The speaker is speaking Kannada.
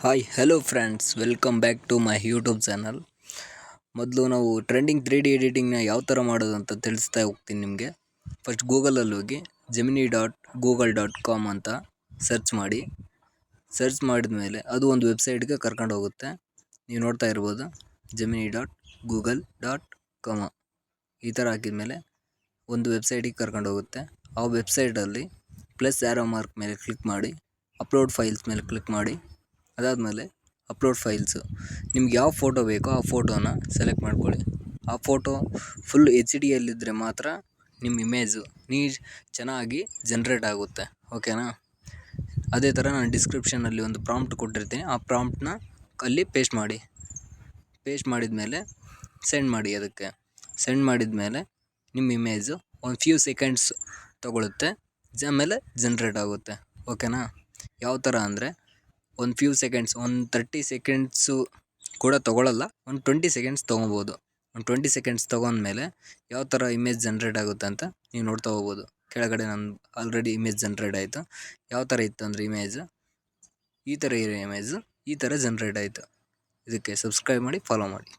Hi hello friends, welcome back to my YouTube channel. ಮೊದಲು ನಾವು ಟ್ರೆಂಡಿಂಗ್ 3D ಎಡಿಟಿಂಗ್ನ ಯಾವ ಥರ ಮಾಡೋದು ಅಂತ ತಿಳಿಸ್ತಾ ಹೋಗ್ತೀನಿ ನಿಮಗೆ. ಫಸ್ಟ್ ಗೂಗಲಲ್ಲಿ ಹೋಗಿ gemini.google.com ಅಂತ ಸರ್ಚ್ ಮಾಡಿ. ಸರ್ಚ್ ಮಾಡಿದ ಮೇಲೆ ಅದು ಒಂದು ವೆಬ್ಸೈಟ್ಗೆ ಕರ್ಕೊಂಡು ಹೋಗುತ್ತೆ. ನೀವು ನೋಡ್ತಾ ಇರ್ಬೋದು gemini.google.com ಈ ಥರ ಹಾಕಿದ ಮೇಲೆ ಒಂದು ವೆಬ್ಸೈಟಿಗೆ ಕರ್ಕೊಂಡು ಹೋಗುತ್ತೆ. ಆ ವೆಬ್ಸೈಟಲ್ಲಿ ಪ್ಲಸ್ ಆ್ಯರೋ ಮಾರ್ಕ್ ಮೇಲೆ ಕ್ಲಿಕ್ ಮಾಡಿ, ಅಪ್ಲೋಡ್ ಫೈಲ್ಸ್ ಮೇಲೆ ಕ್ಲಿಕ್ ಮಾಡಿ. ಅದಾದಮೇಲೆ ಅಪ್ಲೋಡ್ ಫೈಲ್ಸು, ನಿಮ್ಗೆ ಯಾವ ಫೋಟೋ ಬೇಕೋ ಆ ಫೋಟೋನ ಸೆಲೆಕ್ಟ್ ಮಾಡ್ಕೊಳ್ಳಿ. ಆ ಫೋಟೋ ಫುಲ್ HD ಯಲ್ಲಿದ್ದರೆ ಮಾತ್ರ ನಿಮ್ಮ ಇಮೇಜು ಚೆನ್ನಾಗಿ ಜನ್ರೇಟ್ ಆಗುತ್ತೆ, ಓಕೆನಾ. ಅದೇ ಥರ ನಾನು ಡಿಸ್ಕ್ರಿಪ್ಷನಲ್ಲಿ ಒಂದು ಪ್ರಾಂಪ್ಟ್ ಕೊಟ್ಟಿರ್ತೀನಿ. ಆ ಪ್ರಾಂಪ್ಟನ್ನ ಅಲ್ಲಿ ಪೇಸ್ಟ್ ಮಾಡಿದ ಮೇಲೆ ಸೆಂಡ್ ಮಾಡಿ. ಅದಕ್ಕೆ ಸೆಂಡ್ ಮಾಡಿದ ಮೇಲೆ ನಿಮ್ಮ ಇಮೇಜು ಒಂದು ಫ್ಯೂ ಸೆಕೆಂಡ್ಸ್ ತೊಗೊಳುತ್ತೆ, ಆಮೇಲೆ ಜನ್ರೇಟ್ ಆಗುತ್ತೆ, ಓಕೆನಾ. ಯಾವ ಥರ ಅಂದರೆ ಒಂದು ಫ್ಯೂ ಸೆಕೆಂಡ್ಸ್, ಒಂದು 30 ಸೆಕೆಂಡ್ಸು ಕೂಡ ತೊಗೊಳ್ಳಲ್ಲ, ಒಂದು 20 ಸೆಕೆಂಡ್ಸ್ ತೊಗೊಬೋದು. ಒಂದು 20 ಸೆಕೆಂಡ್ಸ್ ತೊಗೊಂಡ್ಮೇಲೆ ಯಾವ ಥರ ಇಮೇಜ್ ಜನ್ರೇಟ್ ಆಗುತ್ತೆ ಅಂತ ನೀವು ನೋಡ್ತಾ ಹೋಗ್ಬೋದು. ಕೆಳಗಡೆ ನಾನು ಆಲ್ರೆಡಿ ಇಮೇಜ್ ಜನ್ರೇಟ್ ಆಯಿತು. ಯಾವ ಥರ ಇತ್ತು ಅಂದರೆ ಇಮೇಜು ಈ ಥರ ಇರೋ ಇಮೇಜು ಈ ಥರ ಜನ್ರೇಟ್ ಆಯಿತು. ಇದಕ್ಕೆ ಸಬ್ಸ್ಕ್ರೈಬ್ ಮಾಡಿ, ಫಾಲೋ ಮಾಡಿ.